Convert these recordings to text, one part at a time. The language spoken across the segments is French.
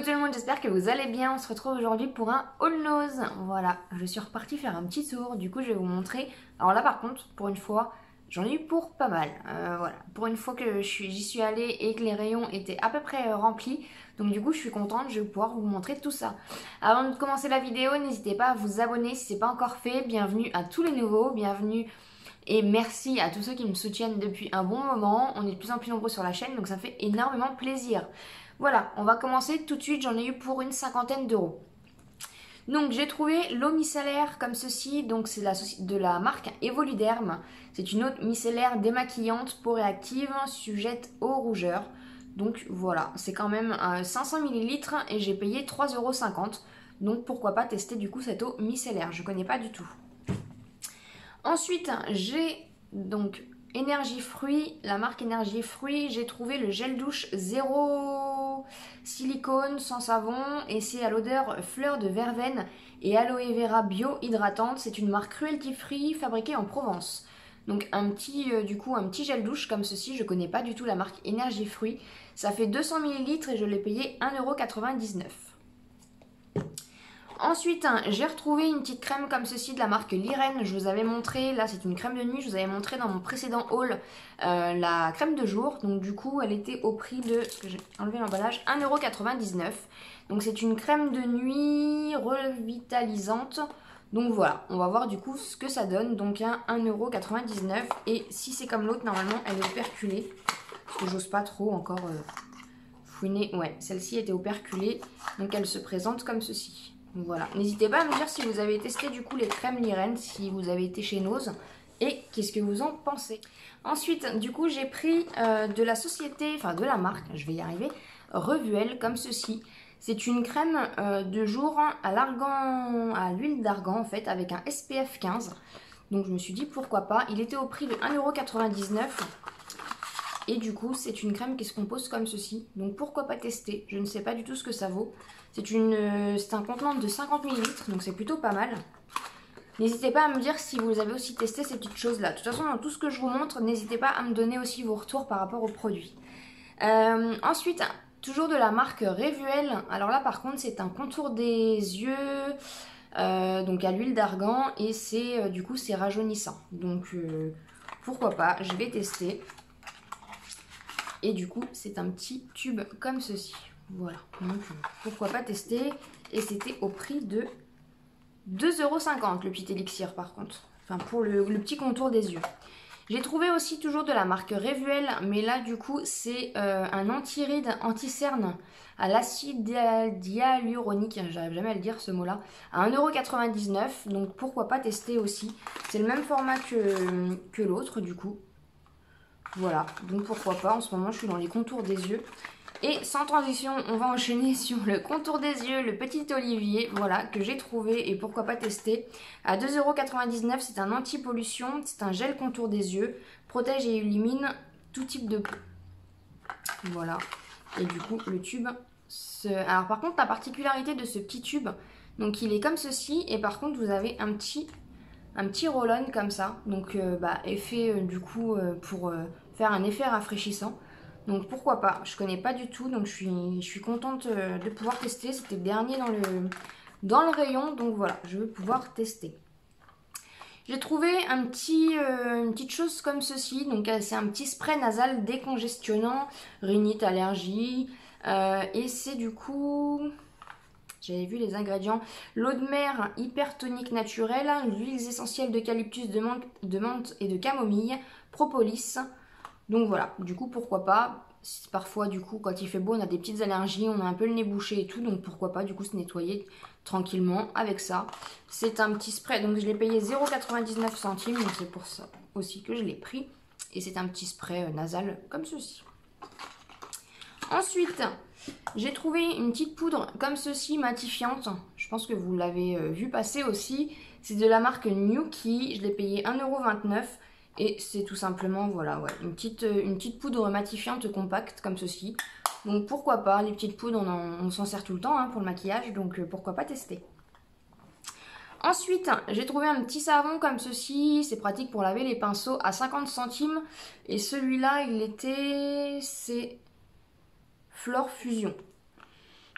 tout le monde, j'espère que vous allez bien. On se retrouve aujourd'hui pour un haul nose. Voilà, je suis repartie faire un petit tour. Du coup, je vais vous montrer. Alors là, par contre, pour une fois, j'en ai eu pour pas mal. Voilà, pour une fois que j'y suis allée et que les rayons étaient à peu près remplis. Donc du coup, je suis contente, je vais pouvoir vous montrer tout ça. Avant de commencer la vidéo, n'hésitez pas à vous abonner si ce n'est pas encore fait. Bienvenue à tous les nouveaux, bienvenue. Et merci à tous ceux qui me soutiennent depuis un bon moment. On est de plus en plus nombreux sur la chaîne, donc ça me fait énormément plaisir. Voilà, on va commencer tout de suite. J'en ai eu pour une cinquantaine d'euros. Donc j'ai trouvé l'eau micellaire comme ceci. Donc c'est de la marque Evoluderm. C'est une eau micellaire démaquillante, peau réactive, sujette aux rougeurs. Donc voilà, c'est quand même 500 ml et j'ai payé 3,50 €. Donc pourquoi pas tester du coup cette eau micellaire. Je connais pas du tout. Ensuite, j'ai donc Énergie Fruits, la marque Énergie Fruits, j'ai trouvé le gel douche zéro silicone sans savon et c'est à l'odeur fleur de verveine et aloe vera bio hydratante. C'est une marque cruelty free fabriquée en Provence. Donc un petit gel douche comme ceci, je connais pas du tout la marque Énergie Fruits. Ça fait 200 ml et je l'ai payé 1,99 €. Ensuite, j'ai retrouvé une petite crème comme ceci de la marque Liren. Je vous avais montré, là c'est une crème de nuit, je vous avais montré dans mon précédent haul la crème de jour. Donc du coup, elle était au prix de, parce que j'ai enlevé l'emballage, 1,99 €. Donc c'est une crème de nuit revitalisante. Donc voilà, on va voir du coup ce que ça donne. Donc un 1,99 €. Et si c'est comme l'autre, normalement elle est operculée. Parce que j'ose pas trop encore fouiner. Ouais, celle-ci était operculée. Donc elle se présente comme ceci. Voilà, n'hésitez pas à me dire si vous avez testé du coup les crèmes Liren, si vous avez été chez Nose et qu'est-ce que vous en pensez. Ensuite, du coup, j'ai pris de la société, enfin de la marque, je vais y arriver, Revuel comme ceci. C'est une crème de jour à l'huile d'argan en fait, avec un SPF 15. Donc je me suis dit pourquoi pas. Il était au prix de 1,99 €. Et du coup, c'est une crème qui se compose comme ceci. Donc pourquoi pas tester? Je ne sais pas du tout ce que ça vaut. C'est un contenant de 50 ml, donc c'est plutôt pas mal. N'hésitez pas à me dire si vous avez aussi testé ces petites choses-là. De toute façon, dans tout ce que je vous montre, n'hésitez pas à me donner aussi vos retours par rapport aux produits. Ensuite, toujours de la marque Revuel. Alors là, par contre, c'est un contour des yeux, donc à l'huile d'argan. Et c'est du coup, c'est rajeunissant. Donc pourquoi pas, je vais tester. Et du coup, c'est un petit tube comme ceci. Voilà, donc pourquoi pas tester. Et c'était au prix de 2,50 € le petit élixir par contre. Enfin pour le petit contour des yeux. J'ai trouvé aussi toujours de la marque Revuel. Mais là du coup c'est un anti-ride, anti-cerne à l'acide hyaluronique. J'arrive jamais à le dire ce mot là. À 1,99 €. Donc pourquoi pas tester aussi. C'est le même format que l'autre du coup. Voilà, donc pourquoi pas, en ce moment je suis dans les contours des yeux. Et sans transition, on va enchaîner sur le contour des yeux, le petit olivier, voilà, que j'ai trouvé et pourquoi pas tester. À 2,99 €, c'est un anti-pollution, c'est un gel contour des yeux, protège et élimine tout type de peau. Voilà, et du coup le tube, alors par contre la particularité de ce petit tube, donc il est comme ceci et par contre vous avez un petit roll-on comme ça, donc effet du coup pour faire un effet rafraîchissant. Donc pourquoi pas, je connais pas du tout, donc je suis contente de pouvoir tester. C'était le dernier dans le rayon, donc voilà, je vais pouvoir tester. J'ai trouvé une petite chose comme ceci, donc c'est un petit spray nasal décongestionnant, rhinite, allergie, et c'est du coup... J'avais vu les ingrédients. L'eau de mer hypertonique naturelle, l'huile essentielle d'eucalyptus, de menthe et de camomille, propolis. Donc voilà, du coup pourquoi pas. Parfois du coup quand il fait beau on a des petites allergies, on a un peu le nez bouché et tout. Donc pourquoi pas du coup se nettoyer tranquillement avec ça. C'est un petit spray, donc je l'ai payé 0,99 €. Donc c'est pour ça aussi que je l'ai pris. Et c'est un petit spray nasal comme ceci. Ensuite, j'ai trouvé une petite poudre comme ceci, matifiante. Je pense que vous l'avez vu passer aussi. C'est de la marque Nuki. Je l'ai payé 1,29 €. Et c'est tout simplement, voilà, ouais, une petite poudre matifiante compacte comme ceci. Donc pourquoi pas, les petites poudres, on s'en sert tout le temps pour le maquillage. Donc pourquoi pas tester. Ensuite, j'ai trouvé un petit savon comme ceci. C'est pratique pour laver les pinceaux à 50 centimes. Et celui-là, c'est Flore Fusion.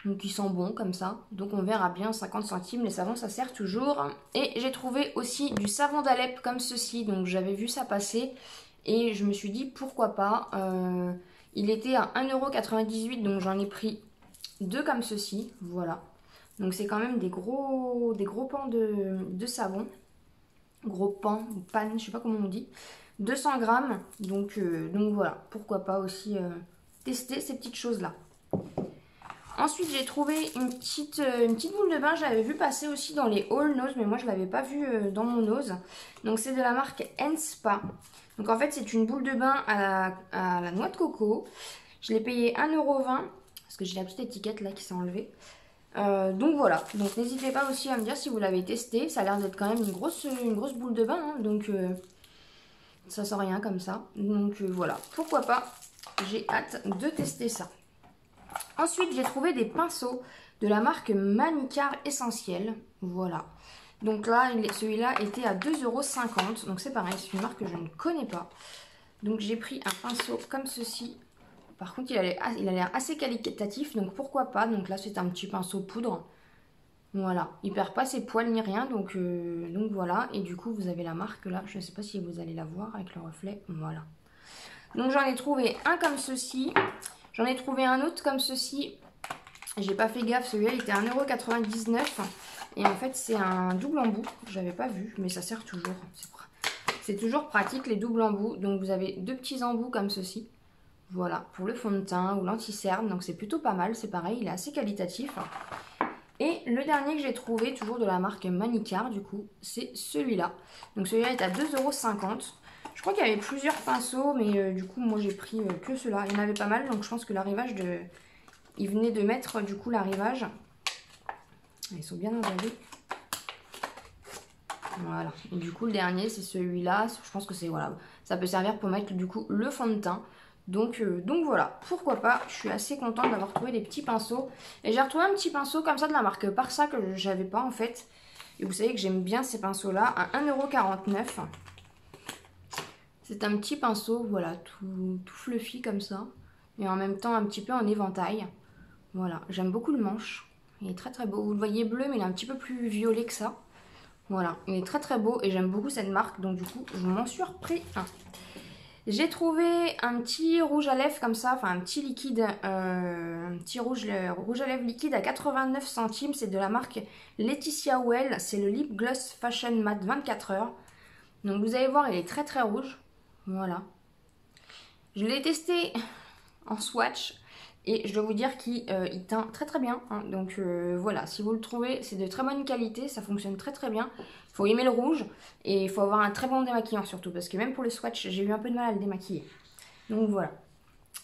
Donc ils sont bons comme ça. Donc on verra bien, 50 centimes, les savons ça sert toujours. Et j'ai trouvé aussi du savon d'Alep comme ceci. Donc j'avais vu ça passer et je me suis dit pourquoi pas. Il était à 1,98 € donc j'en ai pris 2 comme ceci. Voilà. Donc c'est quand même des gros pans de savon. Gros pans, ou panne, je sais pas comment on dit. 200 grammes. Donc voilà, pourquoi pas aussi tester ces petites choses là. Ensuite, j'ai trouvé une petite boule de bain. J'avais vu passer aussi dans les All Nose, mais moi, je ne l'avais pas vue dans mon Nose. Donc, c'est de la marque Enspa. Donc, en fait, c'est une boule de bain à la noix de coco. Je l'ai payé 1,20 €, parce que j'ai la petite étiquette là qui s'est enlevée. Donc, voilà. Donc, n'hésitez pas aussi à me dire si vous l'avez testé. Ça a l'air d'être quand même une grosse boule de bain. Hein, donc, ça sent rien comme ça. Donc, voilà. Pourquoi pas. J'ai hâte de tester ça. Ensuite, j'ai trouvé des pinceaux de la marque Manicard Essentiel. Voilà. Donc là, celui-là était à 2,50 €. Donc c'est pareil, c'est une marque que je ne connais pas. Donc j'ai pris un pinceau comme ceci. Par contre, il a l'air assez qualitatif. Donc pourquoi pas. Donc là, c'est un petit pinceau poudre. Voilà. Il perd pas ses poils ni rien. Donc voilà. Et du coup, vous avez la marque là. Je ne sais pas si vous allez la voir avec le reflet. Voilà. Donc j'en ai trouvé un comme ceci. J'en ai trouvé un autre comme ceci. J'ai pas fait gaffe, celui-là il était à 1,99 €. Et en fait c'est un double embout. J'avais pas vu, mais ça sert toujours. C'est toujours pratique les doubles embouts. Donc vous avez 2 petits embouts comme ceci. Voilà, pour le fond de teint ou l'anti-cerne. Donc c'est plutôt pas mal, c'est pareil, il est assez qualitatif. Et le dernier que j'ai trouvé, toujours de la marque Manicard du coup, c'est celui-là. Donc celui-là est à 2,50 €. Je crois qu'il y avait plusieurs pinceaux, mais du coup, moi j'ai pris que ceux-là. Il y en avait pas mal, donc je pense que l'arrivage de... Il venait de mettre du coup l'arrivage. Ils sont bien emballés. Voilà. Et du coup, le dernier, c'est celui-là. Je pense que c'est... Voilà. Ça peut servir pour mettre du coup le fond de teint. Donc voilà. Pourquoi pas. Je suis assez contente d'avoir trouvé des petits pinceaux. Et j'ai retrouvé un petit pinceau comme ça de la marque Parsa que j'avais pas en fait. Et vous savez que j'aime bien ces pinceaux-là à 1,49 €. C'est un petit pinceau, voilà, tout fluffy comme ça. Et en même temps un petit peu en éventail. Voilà, j'aime beaucoup le manche. Il est très très beau. Vous le voyez bleu, mais il est un petit peu plus violet que ça. Voilà, il est très très beau et j'aime beaucoup cette marque. Donc du coup, je m'en suis repris un. J'ai trouvé un petit rouge à lèvres comme ça, enfin un petit liquide, un petit rouge à lèvres liquide à 89 centimes. C'est de la marque Laetitia Well. C'est le Lip Gloss Fashion Matte 24 heures. Donc vous allez voir, il est très très rouge. Voilà. Je l'ai testé en swatch et je dois vous dire qu'il teint très très bien. Hein. Donc voilà, si vous le trouvez, c'est de très bonne qualité, ça fonctionne très très bien. Il faut aimer le rouge et il faut avoir un très bon démaquillant surtout parce que même pour le swatch, j'ai eu un peu de mal à le démaquiller. Donc voilà.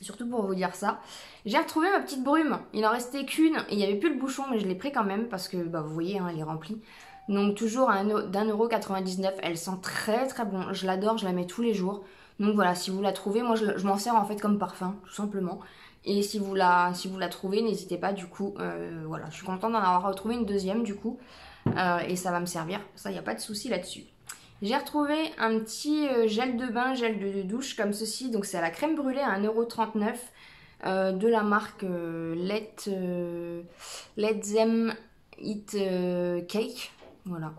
Surtout pour vous dire ça. J'ai retrouvé ma petite brume. Il en restait qu'une et il n'y avait plus le bouchon, mais je l'ai pris quand même parce que bah, vous voyez, hein, elle est remplie. Donc toujours à d'1,99 €. Elle sent très très bon. Je l'adore, je la mets tous les jours. Donc voilà, si vous la trouvez, moi je m'en sers en fait comme parfum, tout simplement. Et si vous la trouvez, n'hésitez pas du coup. Voilà, je suis contente d'en avoir retrouvé une deuxième du coup. Et ça va me servir. Ça, il n'y a pas de souci là-dessus. J'ai retrouvé un petit gel de bain, gel de douche comme ceci. Donc c'est à la crème brûlée à 1,39 € de la marque Let Them Eat Cake. Voilà.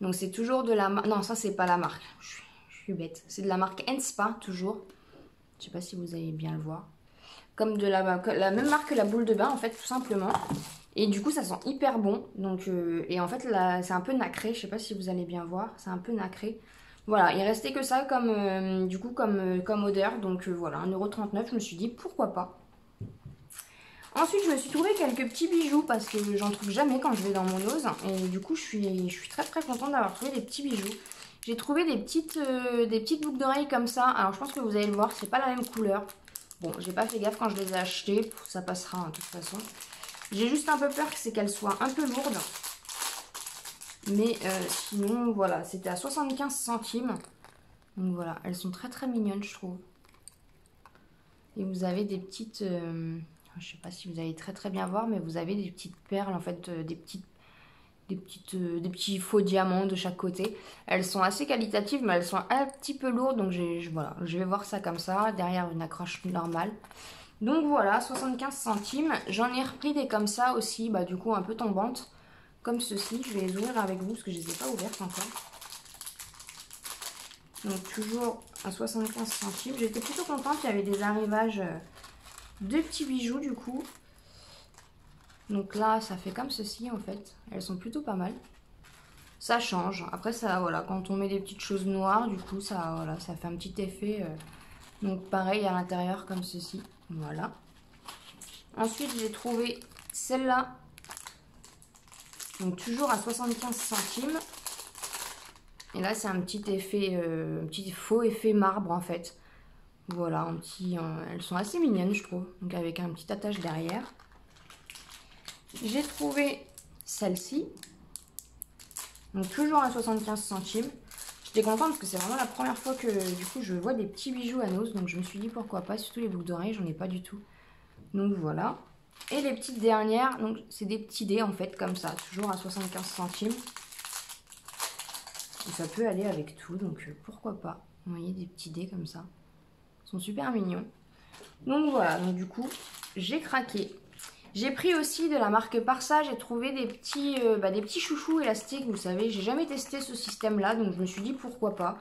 Donc c'est toujours de la marque... Non, ça c'est pas la marque. Je suis bête. C'est de la marque Enspa, toujours. Je sais pas si vous allez bien le voir. Comme de la même marque que la boule de bain, en fait, tout simplement. Et du coup, ça sent hyper bon. Donc, et en fait, c'est un peu nacré. Je sais pas si vous allez bien voir. C'est un peu nacré. Voilà, il restait que ça comme, du coup, comme odeur. Donc voilà, 1,39 €. Je me suis dit, pourquoi pas. Ensuite, je me suis trouvé quelques petits bijoux parce que j'en trouve jamais quand je vais dans mon Nose. Et du coup, je suis très très contente d'avoir trouvé des petits bijoux. J'ai trouvé des petites boucles d'oreilles comme ça. Alors, je pense que vous allez le voir, c'est pas la même couleur. Bon, j'ai pas fait gaffe quand je les ai achetées. Ça passera hein, de toute façon. J'ai juste un peu peur que c'est qu'elles soient un peu lourdes. Mais sinon, voilà, c'était à 75 centimes. Donc voilà, elles sont très très mignonnes, je trouve. Et vous avez des petites... je sais pas si vous allez très très bien voir, mais vous avez des petites perles, en fait, des petits faux diamants de chaque côté. Elles sont assez qualitatives, mais elles sont un petit peu lourdes, donc voilà, je vais voir ça comme ça, derrière une accroche normale. Donc voilà, 75 centimes. J'en ai repris des comme ça aussi, bah du coup un peu tombantes. Comme ceci, je vais les ouvrir avec vous parce que je les ai pas ouvertes encore. Donc toujours à 75 centimes. J'étais plutôt contente, il y avait des arrivages de petits bijoux du coup. Donc là, ça fait comme ceci en fait. Elles sont plutôt pas mal. Ça change. Après, ça, voilà, quand on met des petites choses noires, du coup, ça, voilà, ça fait un petit effet. Donc pareil à l'intérieur comme ceci. Voilà. Ensuite, j'ai trouvé celle-là. Donc toujours à 75 centimes. Et là, c'est un petit effet, un petit faux effet marbre en fait. Voilà, un petit, elles sont assez mignonnes, je trouve. Donc avec un petit attache derrière. J'ai trouvé celle-ci. Donc toujours à 75 centimes. J'étais contente parce que c'est vraiment la première fois que du coup je vois des petits bijoux à noces. Donc je me suis dit pourquoi pas, surtout les boucles d'oreilles, j'en ai pas du tout. Donc voilà. Et les petites dernières, donc c'est des petits dés en fait comme ça, toujours à 75 centimes. Et ça peut aller avec tout, donc pourquoi pas. Vous voyez des petits dés comme ça. Ils sont super mignons. Donc voilà, donc du coup j'ai craqué. J'ai pris aussi de la marque Parsa, j'ai trouvé des petits chouchous élastiques, vous savez, j'ai jamais testé ce système-là, donc je me suis dit pourquoi pas.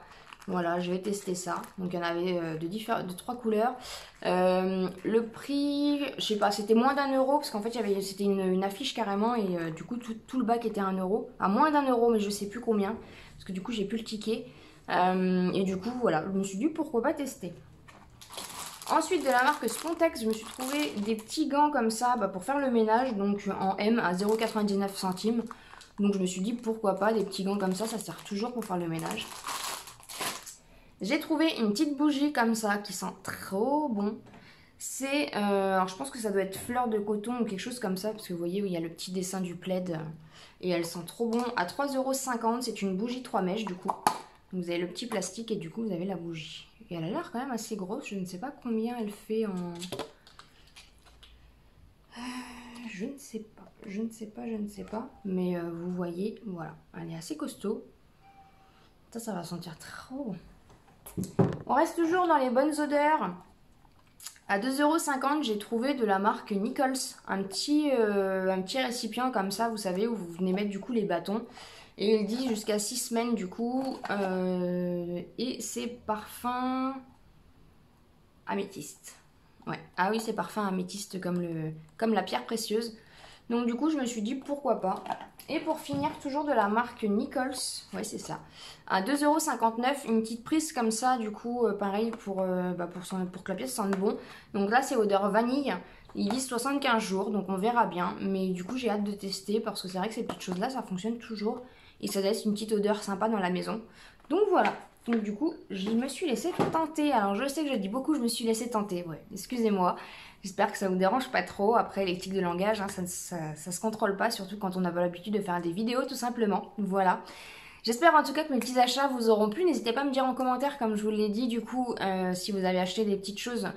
Voilà, je vais tester ça. Donc il y en avait de 3 couleurs. Le prix, je sais pas, c'était moins d'1 euro, parce qu'en fait c'était une affiche carrément, et du coup tout le bac était 1 euro. À moins d'1 euro, mais je sais plus combien, parce que du coup j'ai plus le ticket. Et du coup voilà, je me suis dit pourquoi pas tester. Ensuite, de la marque Spontex, je me suis trouvé des petits gants comme ça pour faire le ménage, donc en M à 0,99 centimes. Donc je me suis dit pourquoi pas, des petits gants comme ça sert toujours pour faire le ménage. J'ai trouvé une petite bougie comme ça qui sent trop bon. C'est, alors je pense que ça doit être fleur de coton ou quelque chose comme ça, parce que vous voyez où il y a le petit dessin du plaid. Et elle sent trop bon. À 3,50 €, c'est une bougie 3 mèches du coup. Vous avez le petit plastique et du coup vous avez la bougie. Et elle a l'air quand même assez grosse. Je ne sais pas combien elle fait en... Je ne sais pas. Mais vous voyez, voilà. Elle est assez costaud. Ça va sentir trop bon. On reste toujours dans les bonnes odeurs. À 2,50 €, j'ai trouvé de la marque Nichols. Un petit récipient comme ça, vous savez, où vous venez mettre du coup les bâtons. Et il dit jusqu'à 6 semaines du coup. Et c'est parfum améthyste. Ouais. Ah oui, c'est parfum améthyste comme la pierre précieuse. Donc du coup, je me suis dit pourquoi pas. Et pour finir, toujours de la marque Nichols. Ouais, c'est ça. À 2,59 €, une petite prise comme ça, du coup, pareil pour que la pièce sente bon. Donc là, c'est odeur vanille. Ils disent 75 jours, donc on verra bien. Mais du coup, j'ai hâte de tester parce que c'est vrai que ces petites choses-là, ça fonctionne toujours. Et ça laisse une petite odeur sympa dans la maison. Donc voilà. Donc du coup, je me suis laissée tenter. Alors je sais que je dis beaucoup, je me suis laissée tenter. Ouais, excusez-moi. J'espère que ça vous dérange pas trop. Après, les tics de langage, hein, ça se contrôle pas, surtout quand on n'a pas l'habitude de faire des vidéos, tout simplement. Voilà. J'espère en tout cas que mes petits achats vous auront plu. N'hésitez pas à me dire en commentaire, comme je vous l'ai dit, du coup, si vous avez acheté des petites choses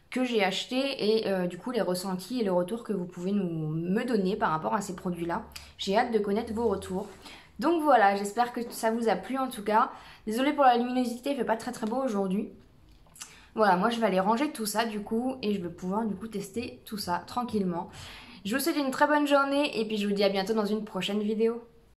que j'ai achetées et du coup les ressentis et le retour que vous pouvez me donner par rapport à ces produits-là. J'ai hâte de connaître vos retours. Donc voilà, j'espère que ça vous a plu en tout cas. Désolée pour la luminosité, il fait pas très beau aujourd'hui. Voilà, moi je vais aller ranger tout ça du coup et je vais pouvoir du coup tester tout ça tranquillement. Je vous souhaite une très bonne journée et puis je vous dis à bientôt dans une prochaine vidéo.